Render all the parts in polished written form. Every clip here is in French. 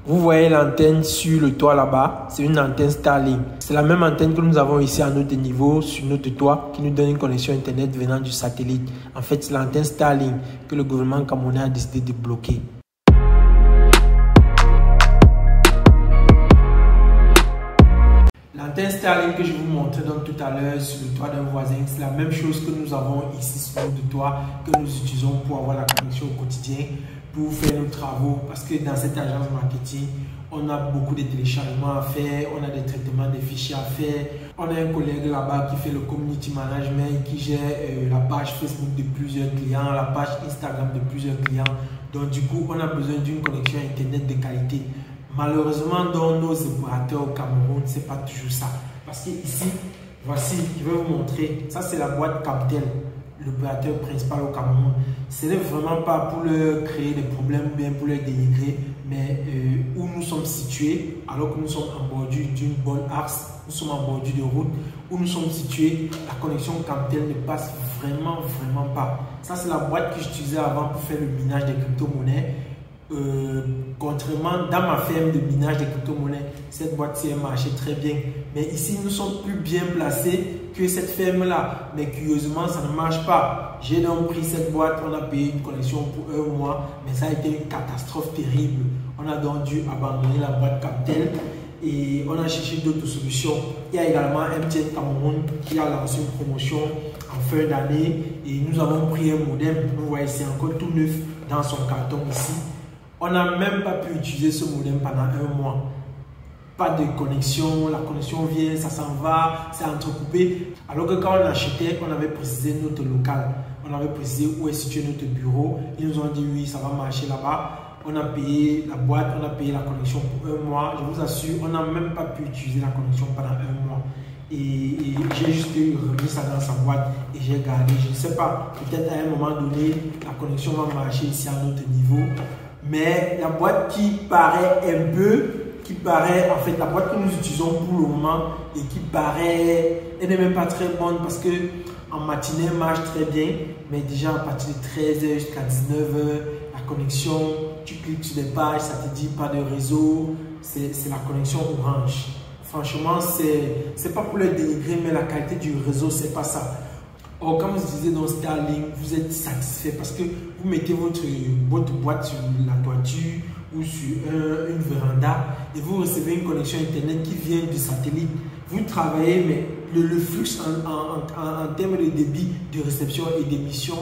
Vous voyez l'antenne sur le toit là-bas, c'est une antenne Starlink. C'est la même antenne que nous avons ici à notre niveau, sur notre toit, qui nous donne une connexion internet venant du satellite. En fait, c'est l'antenne Starlink que le gouvernement camerounais a décidé de bloquer. L'antenne Starlink que je vous montrais donc tout à l'heure sur le toit d'un voisin, c'est la même chose que nous avons ici sur notre toit, que nous utilisons pour avoir la connexion au quotidien, pour faire nos travaux, parce que dans cette agence marketing, on a beaucoup de téléchargements à faire, on a des traitements de fichiers à faire, on a un collègue là-bas qui fait le community management, qui gère la page Facebook de plusieurs clients, la page Instagram de plusieurs clients. Donc du coup, on a besoin d'une connexion internet de qualité. Malheureusement, dans nos opérateurs au Cameroun, ce n'est pas toujours ça. Parce que ici, voici, je vais vous montrer, ça c'est la boîte Captel, l'opérateur principal au Cameroun. Ce n'est vraiment pas pour leur créer des problèmes ou bien pour leur dénigrer, mais où nous sommes situés, alors que nous sommes en bordure d'une bonne axe, nous sommes en bordure de route, où nous sommes situés, la connexion Captel ne passe vraiment pas. Ça c'est la boîte que j'utilisais avant pour faire le minage des crypto-monnaies. Contrairement dans ma ferme de minage de crypto-monnaies, cette boîte-ci a marché très bien. Mais ici, nous sommes plus bien placés que cette ferme-là. Mais curieusement, ça ne marche pas. J'ai donc pris cette boîte, on a payé une connexion pour un mois, mais ça a été une catastrophe terrible. On a donc dû abandonner la boîte Captel et on a cherché d'autres solutions. Il y a également MTN Cameroun qui a lancé une promotion en fin d'année et nous avons pris un modem. Vous voyez, c'est encore tout neuf dans son carton ici. On n'a même pas pu utiliser ce modem pendant un mois. Pas de connexion, la connexion vient, ça s'en va, c'est entrecoupé. Alors que quand on achetait, on avait précisé notre local. On avait précisé où est situé notre bureau. Ils nous ont dit oui, ça va marcher là-bas. On a payé la boîte, on a payé la connexion pour un mois. Je vous assure, on n'a même pas pu utiliser la connexion pendant un mois. Et j'ai juste remis ça dans sa boîte et j'ai gardé. Je ne sais pas, peut-être à un moment donné, la connexion va marcher ici à notre niveau. Mais la boîte qui paraît un peu, en fait, la boîte que nous utilisons pour le moment et qui paraît, elle n'est même pas très bonne parce que en matinée, elle marche très bien, mais déjà à partir de 13h jusqu'à 19h, la connexion, tu cliques sur des pages, ça te dit pas de réseau, c'est la connexion Orange. Franchement, c'est pas pour le dénigrer, mais la qualité du réseau, c'est pas ça. Or, quand vous utilisez dans Starlink, vous êtes satisfait parce que vous mettez votre boîte sur la toiture ou sur une véranda et vous recevez une connexion internet qui vient du satellite. Vous travaillez, mais le flux en termes de débit, de réception et d'émission,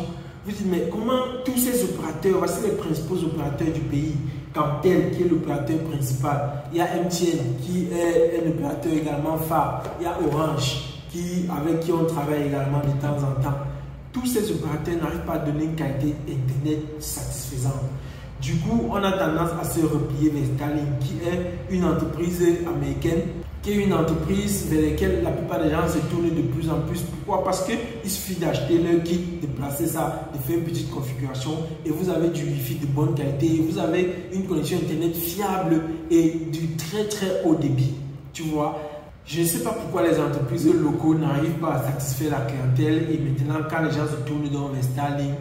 vous dites, mais comment tous ces opérateurs, voici les principaux opérateurs du pays, Captel qui est l'opérateur principal, il y a MTN qui est un opérateur également phare, il y a Orange, avec qui on travaille également de temps en temps. Tous ces opérateurs n'arrivent pas à donner une qualité internet satisfaisante. Du coup, on a tendance à se replier vers Starlink, qui est une entreprise américaine, qui est une entreprise vers laquelle la plupart des gens se tournent de plus en plus. Pourquoi? Parce qu'il suffit d'acheter leur kit, de placer ça, de faire une petite configuration et vous avez du Wi-Fi de bonne qualité, vous avez une connexion internet fiable et du très haut débit. Tu vois? Je ne sais pas pourquoi les entreprises locaux n'arrivent pas à satisfaire la clientèle et maintenant quand les gens se tournent vers Starlink,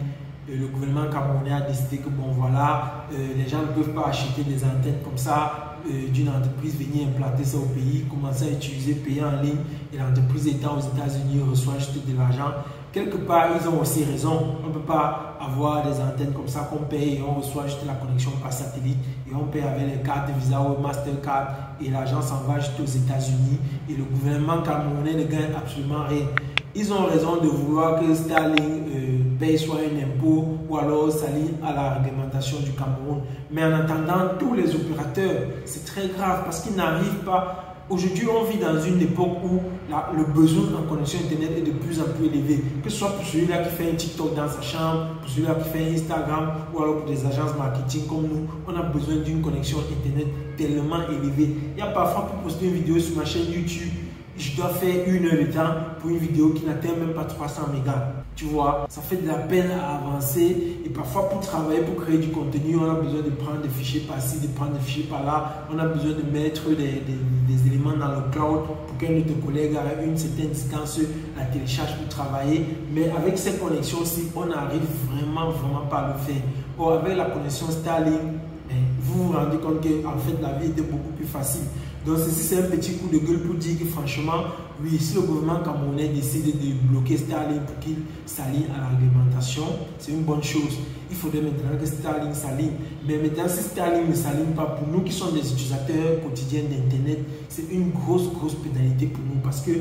le gouvernement camerounais a décidé que bon voilà, les gens ne peuvent pas acheter des antennes comme ça d'une entreprise, venir implanter ça au pays, commencer à utiliser, payer en ligne et l'entreprise étant aux États-Unis reçoit juste de l'argent. Quelque part, ils ont aussi raison. On ne peut pas avoir des antennes comme ça qu'on paye et on reçoit juste la connexion par satellite et on paye avec les cartes Visa ou Mastercard et l'argent s'en va juste aux États-Unis et le gouvernement camerounais ne gagne absolument rien. Ils ont raison de vouloir que Starlink paye soit un impôt ou alors s'aligne à la réglementation du Cameroun. Mais en attendant, tous les opérateurs, c'est très grave parce qu'ils n'arrivent pas. Aujourd'hui, on vit dans une époque où le besoin en connexion internet est de plus en plus élevé. Que ce soit pour celui-là qui fait un TikTok dans sa chambre, pour celui-là qui fait un Instagram ou alors pour des agences marketing comme nous, on a besoin d'une connexion internet tellement élevée. Il y a parfois pour poster une vidéo sur ma chaîne YouTube, je dois faire 1 heure de temps pour une vidéo qui n'atteint même pas 300 mégas. Tu vois, ça fait de la peine à avancer et parfois pour travailler, pour créer du contenu, on a besoin de prendre des fichiers par-ci, de prendre des fichiers par-là. On a besoin de mettre des éléments dans le cloud pour qu'un de tes collègues à une certaine distance la télécharge pour travailler. Mais avec ces connexions-ci, on n'arrive vraiment pas à le faire. Or, avec la connexion Starlink, vous vous rendez compte que en fait la vie était beaucoup plus facile. Donc ceci c'est un petit coup de gueule pour dire que franchement, oui, si le gouvernement camerounais décide de bloquer Starlink pour qu'il s'aligne à la réglementation, c'est une bonne chose. Il faudrait maintenant que Starlink s'aligne. Mais maintenant, si Starlink ne s'aligne pas, pour nous qui sommes des utilisateurs quotidiens d'Internet, c'est une grosse pénalité pour nous parce que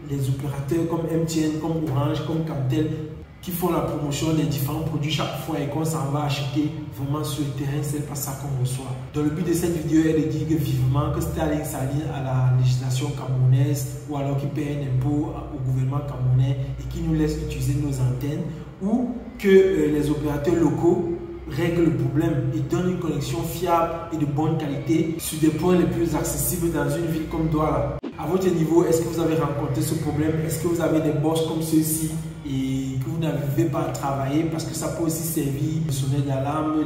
les opérateurs comme MTN, comme Orange, comme Camtel, qui font la promotion des différents produits chaque fois et qu'on s'en va acheter vraiment sur le terrain, c'est pas ça qu'on reçoit. Donc le but de cette vidéo est de dire que vivement que Starlink s'aligne à la législation camerounaise ou alors qu'il paye un impôt au gouvernement camerounais et qu'il nous laisse utiliser nos antennes ou que les opérateurs locaux règlent le problème et donnent une connexion fiable et de bonne qualité sur des points les plus accessibles dans une ville comme Douala. À votre niveau, est-ce que vous avez rencontré ce problème? Est-ce que vous avez des boss comme ceux-ci et que vous n'arrivez pas à travailler parce que ça peut aussi servir de sonner d'alarme?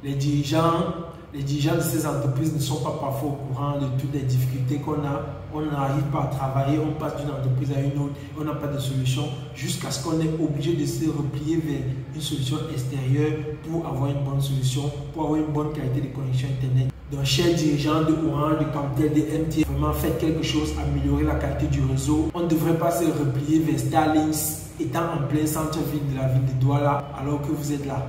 Les dirigeants de ces entreprises ne sont pas parfois au courant de toutes les difficultés qu'on a. On n'arrive pas à travailler, on passe d'une entreprise à une autre, on n'a pas de solution jusqu'à ce qu'on est obligé de se replier vers une solution extérieure pour avoir une bonne solution, pour avoir une bonne qualité de connexion Internet. Donc, chers dirigeants de Orange, de Camtel, de MTN, vraiment faites quelque chose, améliorer la qualité du réseau. On ne devrait pas se replier vers Starlink étant en plein centre-ville de la ville de Douala alors que vous êtes là.